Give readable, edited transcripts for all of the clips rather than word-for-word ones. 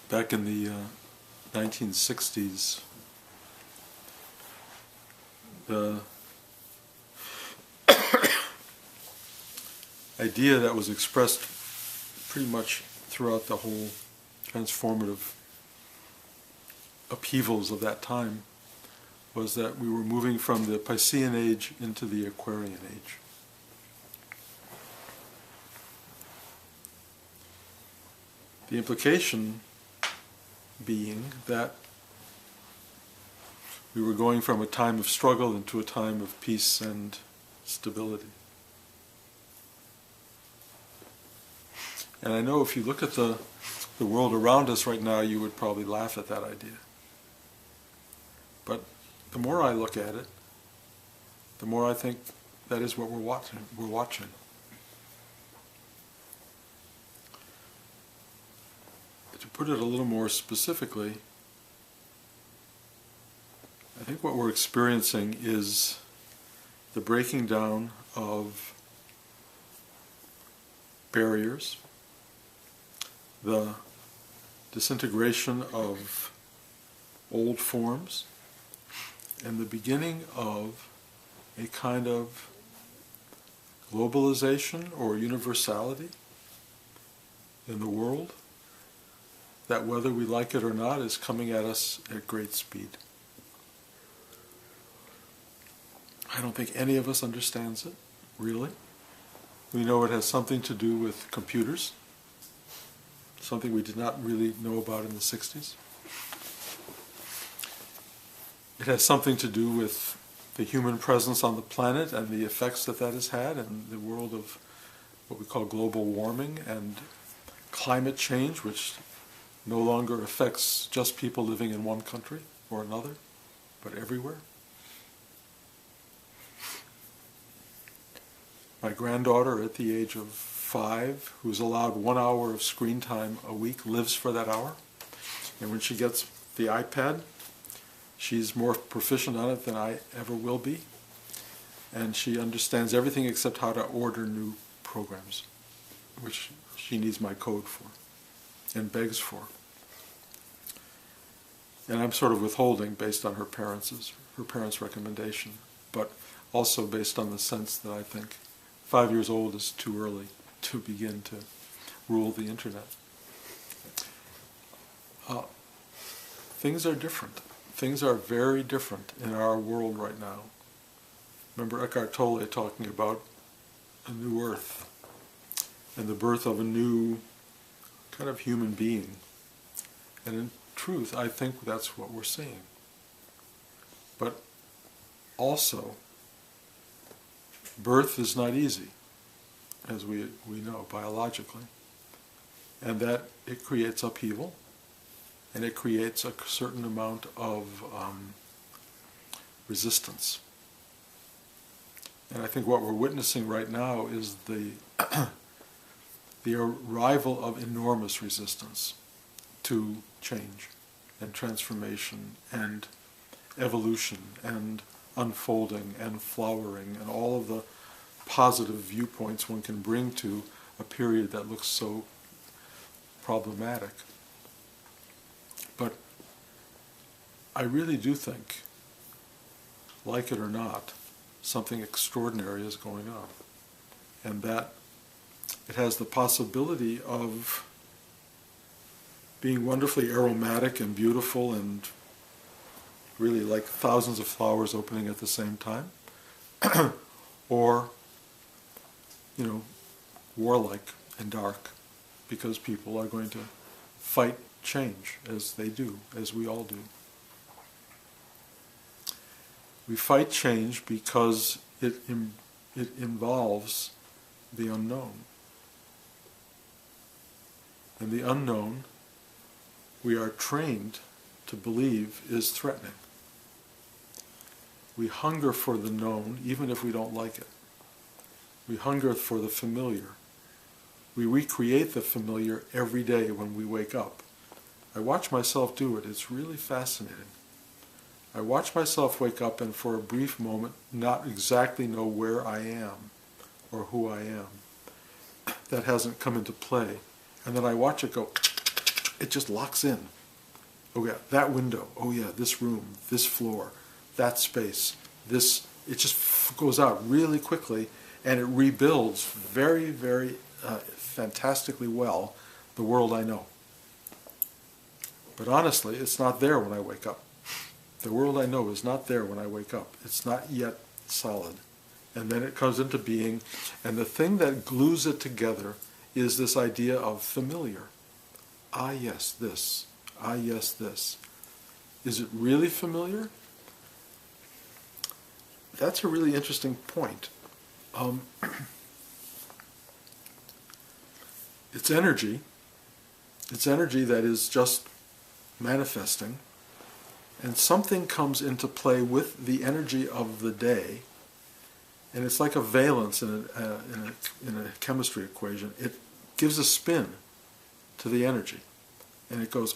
back in the 1960s, the idea that was expressed pretty much throughout the whole transformative upheavals of that time was that we were moving from the Piscean age into the Aquarian age. The implication being that we were going from a time of struggle into a time of peace and stability. And I know if you look at the world around us right now, you would probably laugh at that idea. But the more I look at it, the more I think that is what we're watching. To put it a little more specifically, I think what we're experiencing is the breaking down of barriers, the disintegration of old forms, and the beginning of a kind of globalization or universality in the world that, whether we like it or not, is coming at us at great speed. I don't think any of us understands it, really. We know it has something to do with computers, something we did not really know about in the 60s. It has something to do with the human presence on the planet and the effects that has had in the world of what we call global warming and climate change, which no longer affects just people living in one country or another, but everywhere. My granddaughter at the age of 5, who's allowed 1 hour of screen time a week, lives for that hour. And when she gets the iPad, she's more proficient on it than I ever will be. And she understands everything except how to order new programs, which she needs my code for and begs for. And I'm sort of withholding based on her parents' recommendation, but also based on the sense that I think 5 years old is too early to begin to rule the internet. Things are different. Things are very different in our world right now. Remember Eckhart Tolle talking about a new earth and the birth of a new kind of human being. And in truth, I think that's what we're seeing. But also, birth is not easy, as we know biologically, and that it creates upheaval, and it creates a certain amount of resistance. And I think what we're witnessing right now is the the arrival of enormous resistance to change and transformation and evolution and unfolding and flowering and all of the positive viewpoints one can bring to a period that looks so problematic. But I really do think, like it or not, something extraordinary is going on, and that it has the possibility of being wonderfully aromatic and beautiful and really like thousands of flowers opening at the same time, or, warlike and dark, because people are going to fight change, as they do, as we all do. We fight change because it involves the unknown. And the unknown, we are trained to believe, is threatening. We hunger for the known, even if we don't like it. We hunger for the familiar. We recreate the familiar every day when we wake up. I watch myself do it. It's really fascinating. I watch myself wake up and for a brief moment not exactly know where I am or who I am. That hasn't come into play. And then I watch it go, it just locks in. Oh yeah, that window. Oh yeah, this room, this floor, that space, this. It just goes out really quickly, and it rebuilds very, very fantastically well the world I know. But honestly, it's not there when I wake up. The world I know is not there when I wake up. It's not yet solid. And then it comes into being, and the thing that glues it together is this idea of familiar. Ah, yes, this. Ah, yes, this. Is it really familiar? That's a really interesting point. It's energy. It's energy that is just manifesting. And something comes into play with the energy of the day. And it's like a valence in a chemistry equation. It gives a spin to the energy. And it goes,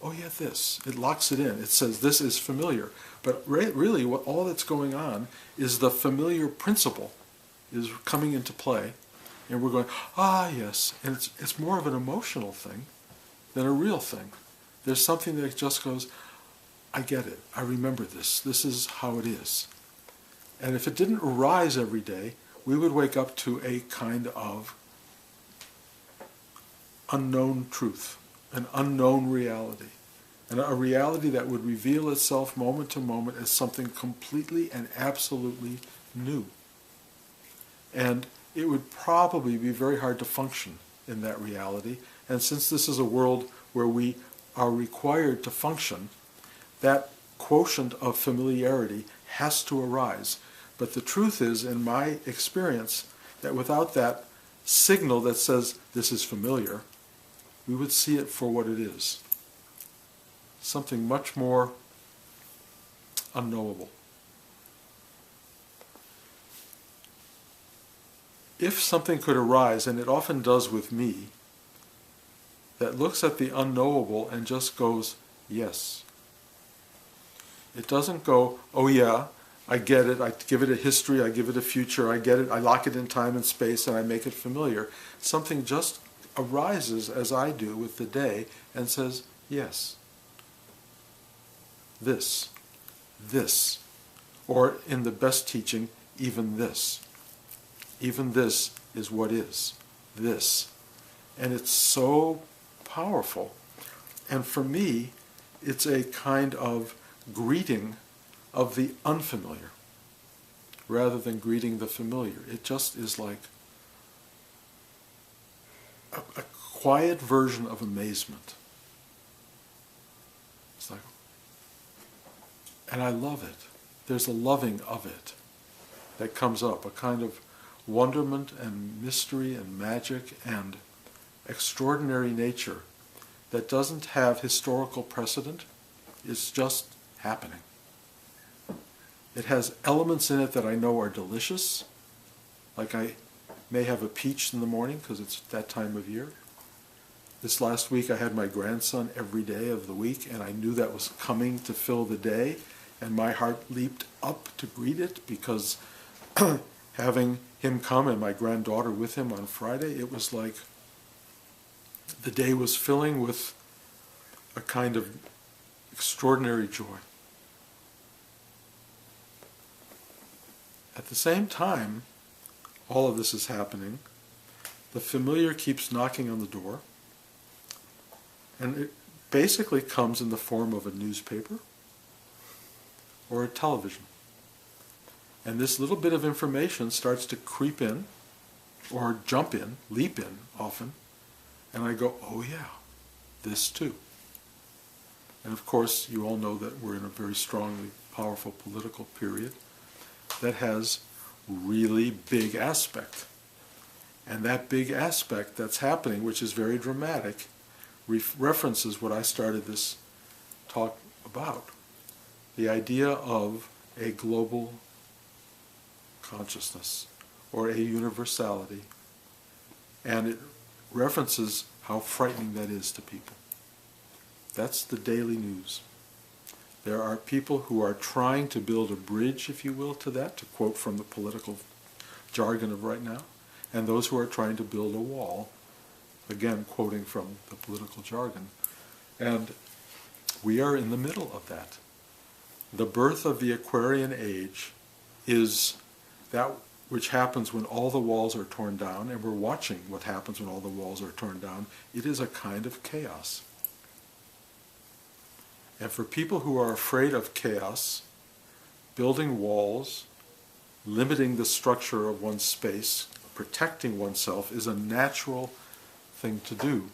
oh yeah, this. It locks it in. It says this is familiar. But really all that's going on is the familiar principle is coming into play. And we're going, ah yes. And it's more of an emotional thing than a real thing. There's something that just goes, I get it. I remember this. This is how it is. And if it didn't arise every day, we would wake up to a kind of unknown truth, an unknown reality, and a reality that would reveal itself moment to moment as something completely and absolutely new. And it would probably be very hard to function in that reality. And since this is a world where we are required to function, that quotient of familiarity has to arise. But the truth is, in my experience, that without that signal that says this is familiar, we would see it for what it is. Something much more unknowable. If something could arise, and it often does with me, that looks at the unknowable and just goes, yes. It doesn't go, oh yeah, I get it, I give it a history, I give it a future, I get it, I lock it in time and space, and I make it familiar. Something just arises, as I do with the day, and says, yes, this, or in the best teaching, even this. Even this is what is, this. And it's so powerful. And for me, it's a kind of greeting of the unfamiliar rather than greeting the familiar. It just is like a quiet version of amazement. It's like, and I love it. There's a loving of it that comes up, a kind of wonderment and mystery and magic and extraordinary nature that doesn't have historical precedent. It's just happening. It has elements in it that I know are delicious, like I may have a peach in the morning because it's that time of year. This last week I had my grandson every day of the week, and I knew that was coming to fill the day, and my heart leaped up to greet it because having him come and my granddaughter with him on Friday, it was like the day was filling with a kind of extraordinary joy. At the same time, all of this is happening. The familiar keeps knocking on the door, and it basically comes in the form of a newspaper or a television. And this little bit of information starts to creep in, or jump in, leap in often, and I go, oh yeah, this too. And of course, you all know that we're in a very strongly powerful political period that has really big aspect. And that big aspect that's happening, which is very dramatic, references what I started this talk about. The idea of a global consciousness or a universality. And it references how frightening that is to people. That's the daily news. There are people who are trying to build a bridge, if you will, to that, to quote from the political jargon of right now, and those who are trying to build a wall Again, quoting from the political jargon. And we are in the middle of that. The birth of the Aquarian age is that which happens when all the walls are torn down, and we're watching what happens when all the walls are torn down. It is a kind of chaos. And for people who are afraid of chaos, building walls, limiting the structure of one's space, protecting oneself is a natural thing to do.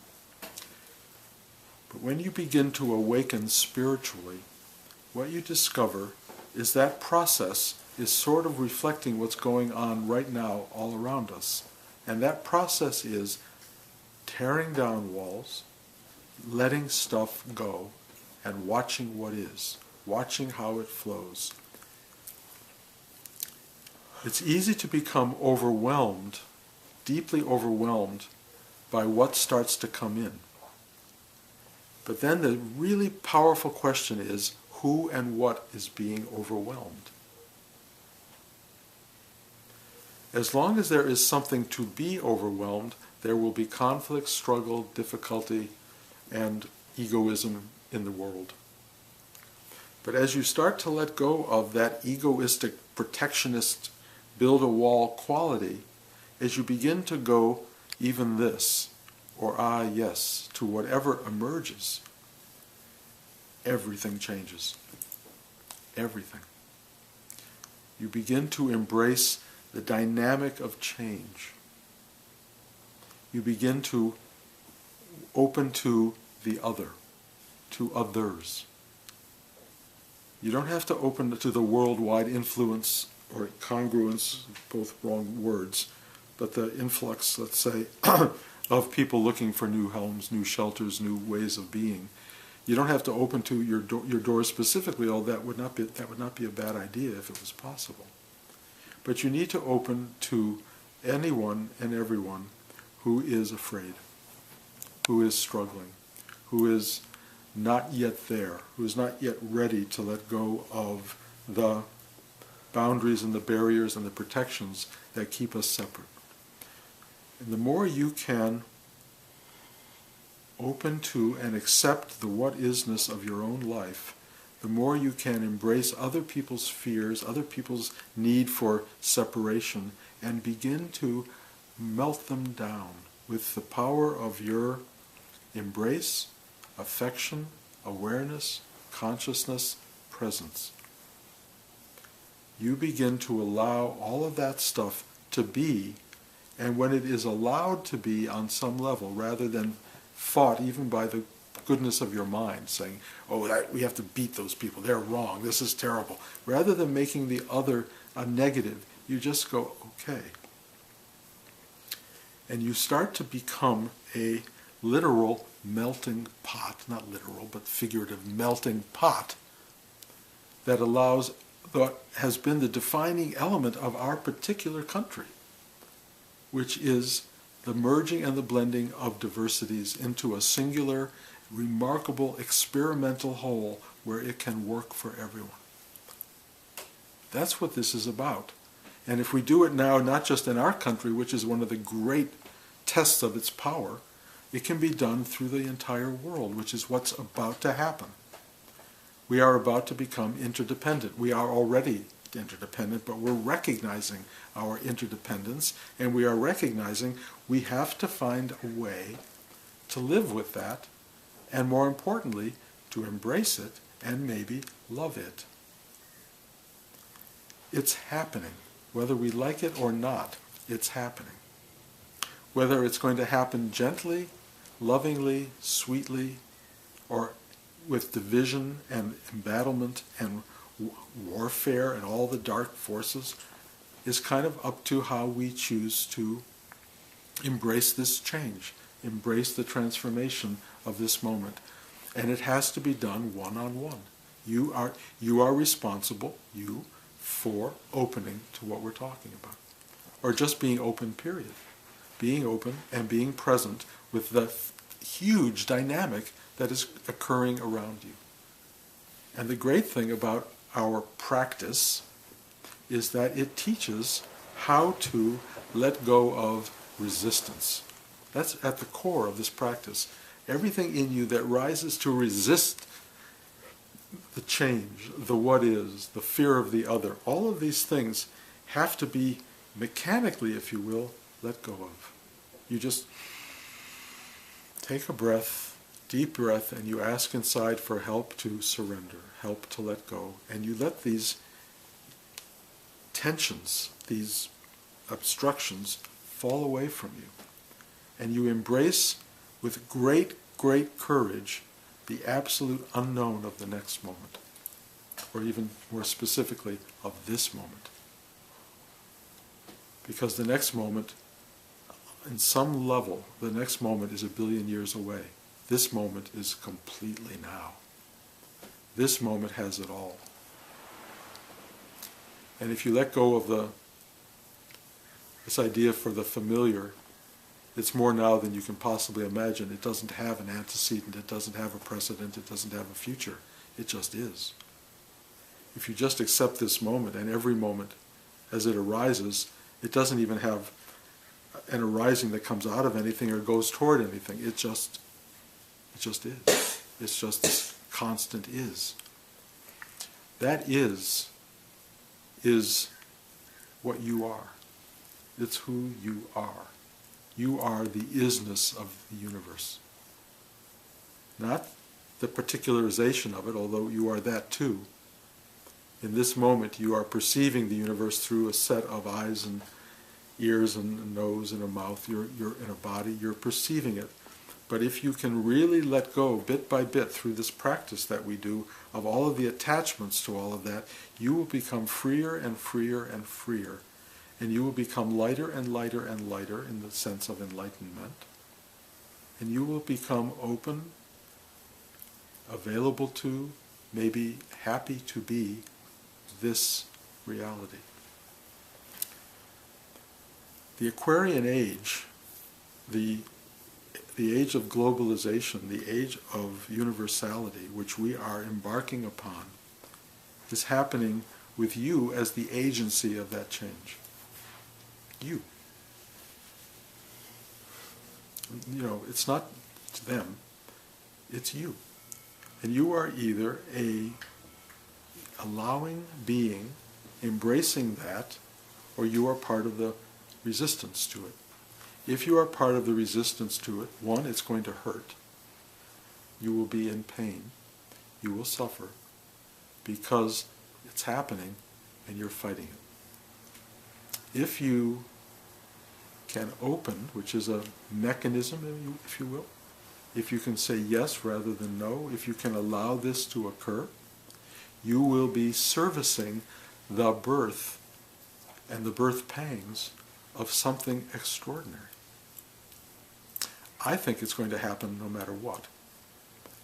But when you begin to awaken spiritually, what you discover is that process is sort of reflecting what's going on right now all around us. And that process is tearing down walls, letting stuff go, and watching what is, watching how it flows. It's easy to become overwhelmed, deeply overwhelmed, by what starts to come in. But then the really powerful question is, who and what is being overwhelmed? As long as there is something to be overwhelmed, there will be conflict, struggle, difficulty, and egoism in the world. But as you start to let go of that egoistic, protectionist, build-a-wall quality, as you begin to go even this, or yes, to whatever emerges, everything changes. Everything. You begin to embrace the dynamic of change. You begin to open to the other, to others. You don't have to open to the worldwide influence or congruence, both wrong words, but the influx, let's say, of people looking for new homes, new shelters, new ways of being. You don't have to open to your doors specifically, although that would not be a bad idea if it was possible. But you need to open to anyone and everyone who is afraid, who is struggling, who is not yet there, who is not yet ready to let go of the boundaries and the barriers and the protections that keep us separate. And the more you can open to and accept the what-isness of your own life, the more you can embrace other people's fears, other people's need for separation, and begin to melt them down with the power of your embrace, affection, awareness, consciousness, presence. You begin to allow all of that stuff to be, and when it is allowed to be on some level, rather than fought even by the goodness of your mind, saying, oh, we have to beat those people, they're wrong, this is terrible. Rather than making the other a negative, you just go, okay. And you start to become a literal melting pot, not literal, but figurative melting pot, that allows what has been the defining element of our particular country, which is the merging and the blending of diversities into a singular, remarkable, experimental whole where it can work for everyone. That's what this is about. And if we do it now, not just in our country, which is one of the great tests of its power, it can be done through the entire world, which is what's about to happen. We are about to become interdependent. We are already interdependent, but we're recognizing our interdependence, and we are recognizing we have to find a way to live with that, and more importantly, to embrace it and maybe love it. It's happening. Whether we like it or not, it's happening. Whether it's going to happen gently, lovingly, sweetly, or with division and embattlement and warfare and all the dark forces, is kind of up to how we choose to embrace this change, embrace the transformation of this moment. And it has to be done one-on-one. You are responsible, for opening to what we're talking about. Or just being open, period. Being open and being present with the huge dynamic that is occurring around you. And the great thing about our practice is that it teaches how to let go of resistance. That's at the core of this practice. Everything in you that rises to resist the change, the what is, the fear of the other, all of these things have to be mechanically, if you will, let go of. You just take a breath, deep breath, and you ask inside for help to surrender, help to let go. And you let these tensions, these obstructions, fall away from you. And you embrace with great, great courage the absolute unknown of the next moment, or even more specifically, of this moment. Because the next moment, in some level, the next moment is 1 billion years away. This moment is completely now. This moment has it all. And if you let go of this idea for the familiar, it's more now than you can possibly imagine. It doesn't have an antecedent, it doesn't have a precedent, it doesn't have a future. It just is. If you just accept this moment, and every moment as it arises, it doesn't even have an arising that comes out of anything or goes toward anything. It just is. It's just this constant is. That is what you are. It's who you are. You are the isness of the universe. Not the particularization of it, although you are that too. In this moment you are perceiving the universe through a set of eyes and ears and a nose and a mouth. You're in a body, you're perceiving it. But if you can really let go bit by bit through this practice that we do of all of the attachments to all of that, you will become freer and freer and freer. And you will become lighter and lighter and lighter in the sense of enlightenment. And you will become open, available to, maybe happy to be this reality. The Aquarian age, the age of globalization, the age of universality, which we are embarking upon, is happening with you as the agency of that change. You. You know, it's not them, it's you. And you are either a allowing being, embracing that, or you are part of the resistance to it. If you are part of the resistance to it, one, it's going to hurt. You will be in pain. You will suffer because it's happening and you're fighting it. If you can open, which is a mechanism, if you will, if you can say yes rather than no, if you can allow this to occur, you will be servicing the birth and the birth pangs of something extraordinary. I think it's going to happen no matter what.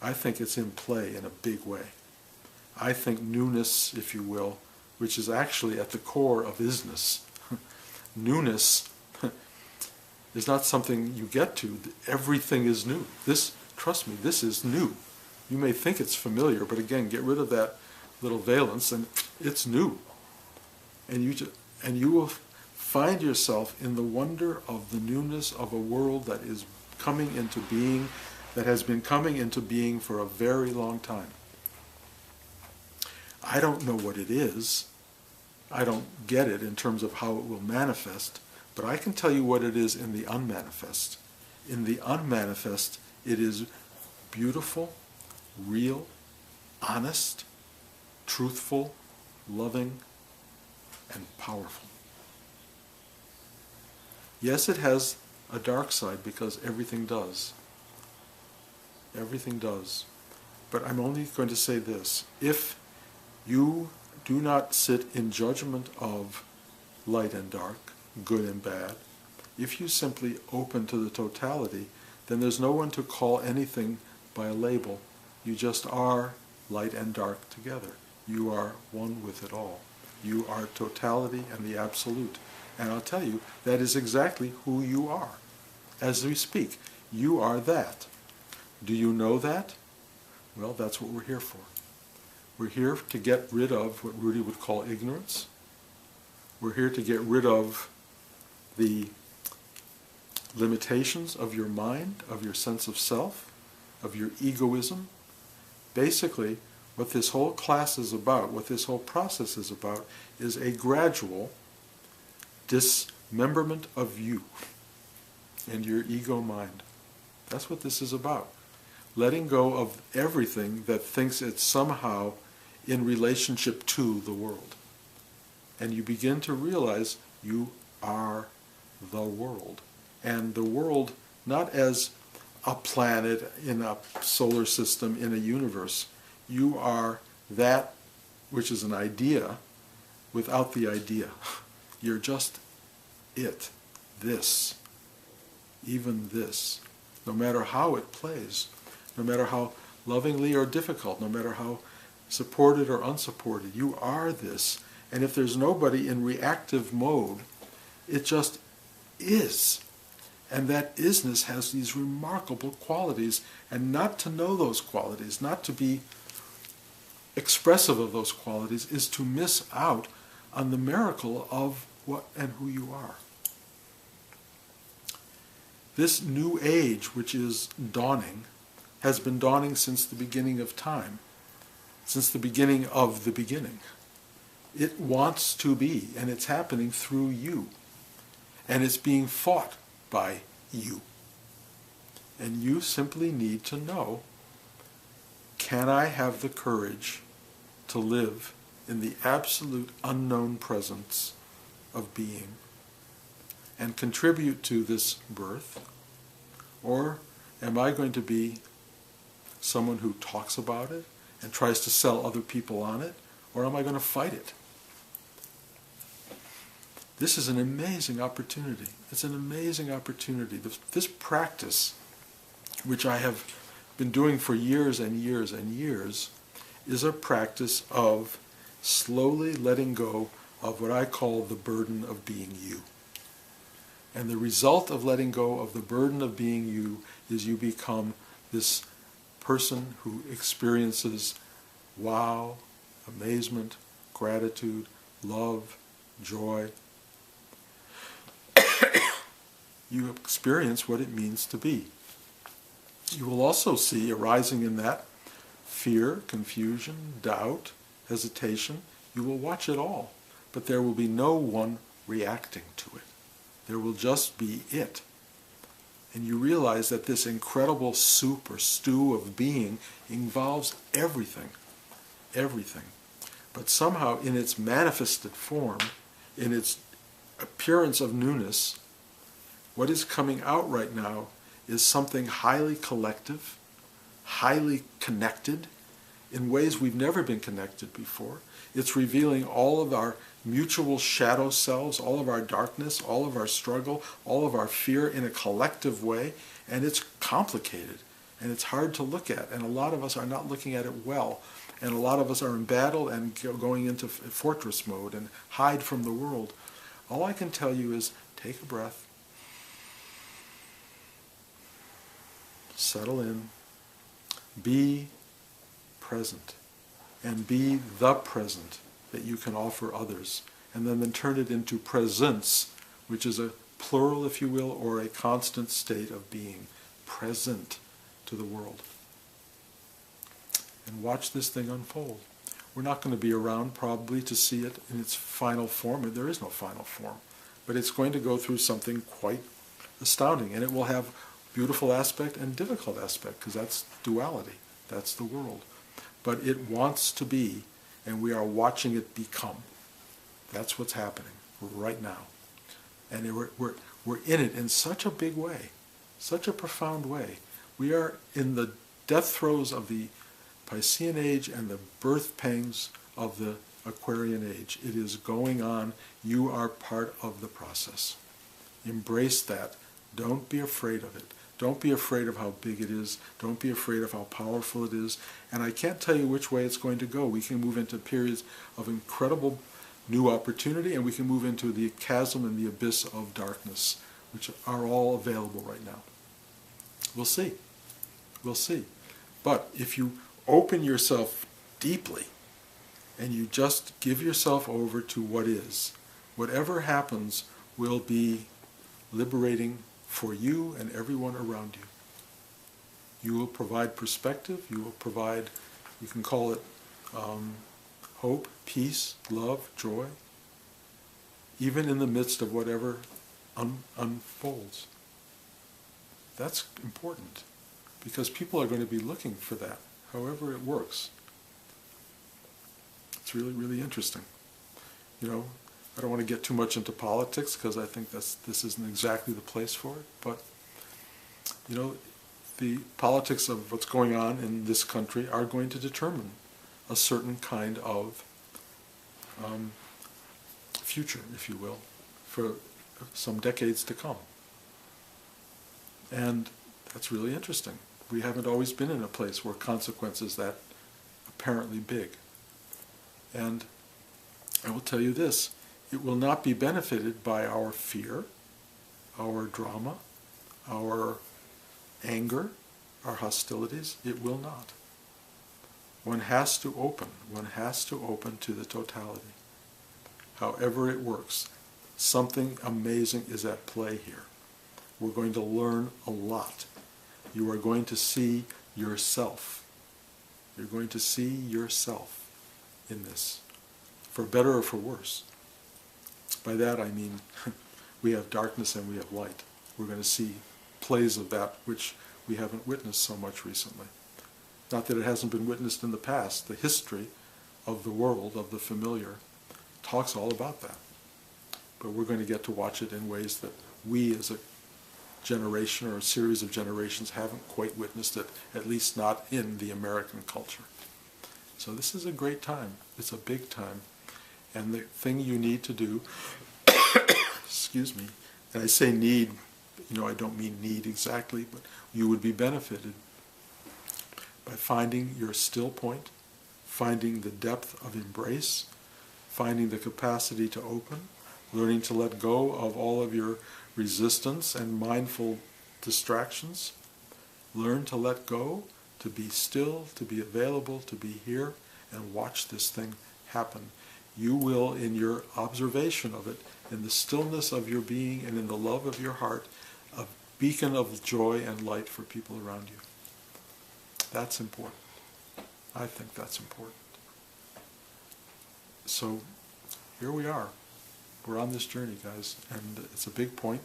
I think it's in play in a big way. I think newness, if you will, which is actually at the core of isness. Newness is not something you get to. Everything is new. This, trust me, this is new. You may think it's familiar, but again, get rid of that little valence and it's new. And you will find yourself in the wonder of the newness of a world that is coming into being, that has been coming into being for a very long time. I don't know what it is. I don't get it in terms of how it will manifest, but I can tell you what it is in the unmanifest. In the unmanifest, it is beautiful, real, honest, truthful, loving, and powerful. Yes, it has a dark side because everything does. Everything does. But I'm only going to say this. If you do not sit in judgment of light and dark, good and bad, if you simply open to the totality, then there's no one to call anything by a label. You just are light and dark together. You are one with it all. You are totality and the absolute. And I'll tell you, that is exactly who you are. As we speak, you are that. Do you know that? Well, that's what we're here for. We're here to get rid of what Rudy would call ignorance. We're here to get rid of the limitations of your mind, of your sense of self, of your egoism. Basically, what this whole class is about, what this whole process is about, is a gradual dismemberment of you and your ego mind. That's what this is about. Letting go of everything that thinks it's somehow in relationship to the world. And you begin to realize you are the world. And the world not as a planet in a solar system, in a universe. You are that which is an idea without the idea. You're just it, this, even this. No matter how it plays, no matter how lovingly or difficult, no matter how supported or unsupported, you are this. And if there's nobody in reactive mode, it just is. And that isness has these remarkable qualities, and not to know those qualities, not to be expressive of those qualities, is to miss out on the miracle of what and who you are. This new age, which is dawning, has been dawning since the beginning of time, since the beginning of the beginning. It wants to be, and it's happening through you. And it's being fought by you. And you simply need to know, can I have the courage to live in the absolute unknown presence of being and contribute to this birth? Or am I going to be someone who talks about it and tries to sell other people on it? Or am I going to fight it? This is an amazing opportunity. It's an amazing opportunity. This practice, which I have been doing for years and years and years, is a practice of slowly letting go of what I call the burden of being you. And the result of letting go of the burden of being you is you become this person who experiences wow, amazement, gratitude, love, joy. You experience what it means to be. You will also see arising in that fear, confusion, doubt, hesitation. You will watch it all, but there will be no one reacting to it. There will just be it. And you realize that this incredible soup or stew of being involves everything, everything. But somehow in its manifested form, in its appearance of newness, what is coming out right now is something highly collective, highly connected, in ways we've never been connected before. It's revealing all of our mutual shadow selves, all of our darkness, all of our struggle, all of our fear in a collective way, and it's complicated, and it's hard to look at, and a lot of us are not looking at it well, and a lot of us are embattled and going into fortress mode and hide from the world. All I can tell you is take a breath, settle in, be present, and be the present that you can offer others, and then turn it into presence, which is a plural, if you will, or a constant state of being, present to the world. And watch this thing unfold. We're not going to be around probably to see it in its final form. There is no final form. But it's going to go through something quite astounding, and it will have beautiful aspect and difficult aspect, because that's duality. That's the world. But it wants to be, and we are watching it become. That's what's happening right now. And we're in it in such a big way, such a profound way. We are in the death throes of the Piscean age and the birth pangs of the Aquarian age. It is going on. You are part of the process. Embrace that. Don't be afraid of it. Don't be afraid of how big it is. Don't be afraid of how powerful it is. And I can't tell you which way it's going to go. We can move into periods of incredible new opportunity, and we can move into the chasm and the abyss of darkness, which are all available right now. We'll see. We'll see. But if you open yourself deeply and you just give yourself over to what is, whatever happens will be liberating for you and everyone around you. You will provide perspective, you will provide, you can call it hope, peace, love, joy, even in the midst of whatever unfolds. That's important, because people are going to be looking for that, however it works. It's really, really interesting. You know, I don't want to get too much into politics, because I think this isn't exactly the place for it, but, you know, the politics of what's going on in this country are going to determine a certain kind of future, if you will, for some decades to come. And that's really interesting. We haven't always been in a place where consequences that apparently big. And I will tell you this, it will not be benefited by our fear, our drama, our anger, our hostilities. It will not. One has to open to the totality. However it works, something amazing is at play here. We're going to learn a lot. You are going to see yourself. You're going to see yourself in this, for better or for worse. By that I mean we have darkness and we have light. We're going to see plays of that which we haven't witnessed so much recently. Not that it hasn't been witnessed in the past. The history of the world, of the familiar, talks all about that. But we're going to get to watch it in ways that we as a generation or a series of generations haven't quite witnessed it, at least not in the American culture. So this is a great time. It's a big time. And the thing you need to do, excuse me, and I say need, you know, I don't mean need exactly, but you would be benefited by finding your still point, finding the depth of embrace, finding the capacity to open, learning to let go of all of your resistance and mindful distractions. Learn to let go, to be still, to be available, to be here, and watch this thing happen. You will, in your observation of it, in the stillness of your being and in the love of your heart, a beacon of joy and light for people around you. That's important. I think that's important. So here we are. We're on this journey, guys, and it's a big point.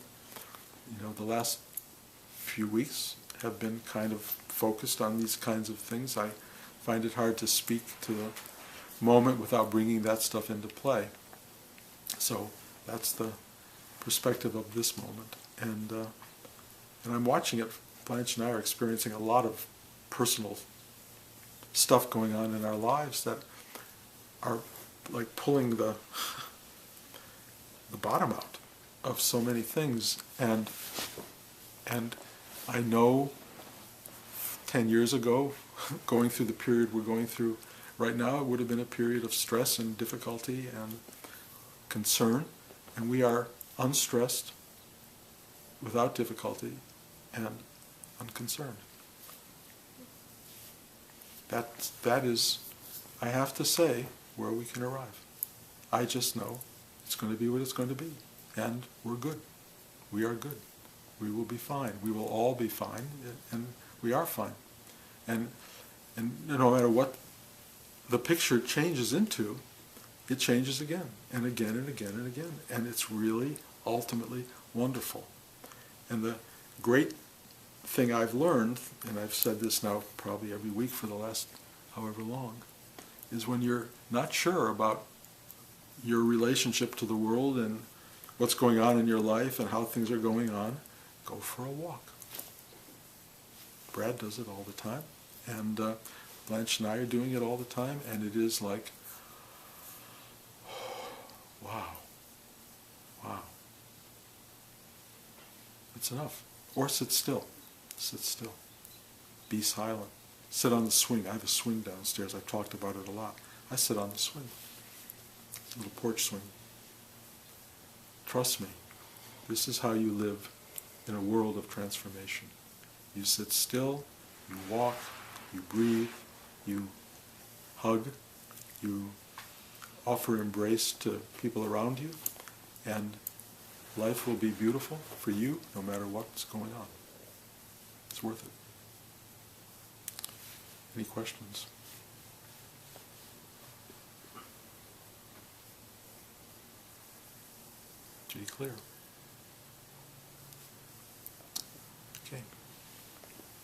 You know, the last few weeks have been kind of focused on these kinds of things. I find it hard to speak to the moment without bringing that stuff into play. So that's the perspective of this moment. And I'm watching it. Blanche and I are experiencing a lot of personal stuff going on in our lives that are like pulling the bottom out of so many things. And I know 10 years ago, going through the period we're going through right now, it would have been a period of stress and difficulty and concern. And we are unstressed, without difficulty, and unconcerned. That is, I have to say, where we can arrive. I just know it's going to be what it's going to be. And we're good. We are good. We will be fine. We will all be fine, and we are fine. And no matter what the picture changes into, it changes again, and again, and again, and again. And it's really, ultimately, wonderful. And the great thing I've learned, and I've said this now probably every week for the last however long, is when you're not sure about your relationship to the world and what's going on in your life and how things are going on, go for a walk. Brad does it all the time, and Blanche and I are doing it all the time, and it is like, wow, wow. It's enough. Or sit still. Sit still. Be silent. Sit on the swing. I have a swing downstairs. I've talked about it a lot. I sit on the swing. It's a little porch swing. Trust me. This is how you live in a world of transformation. You sit still, you walk, you breathe, you hug, you offer embrace to people around you, and life will be beautiful for you no matter what's going on. It's worth it. Any questions? Pretty clear. Okay.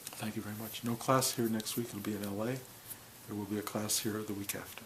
Thank you very much. No class here next week. It'll be in LA. There will be a class here the week after.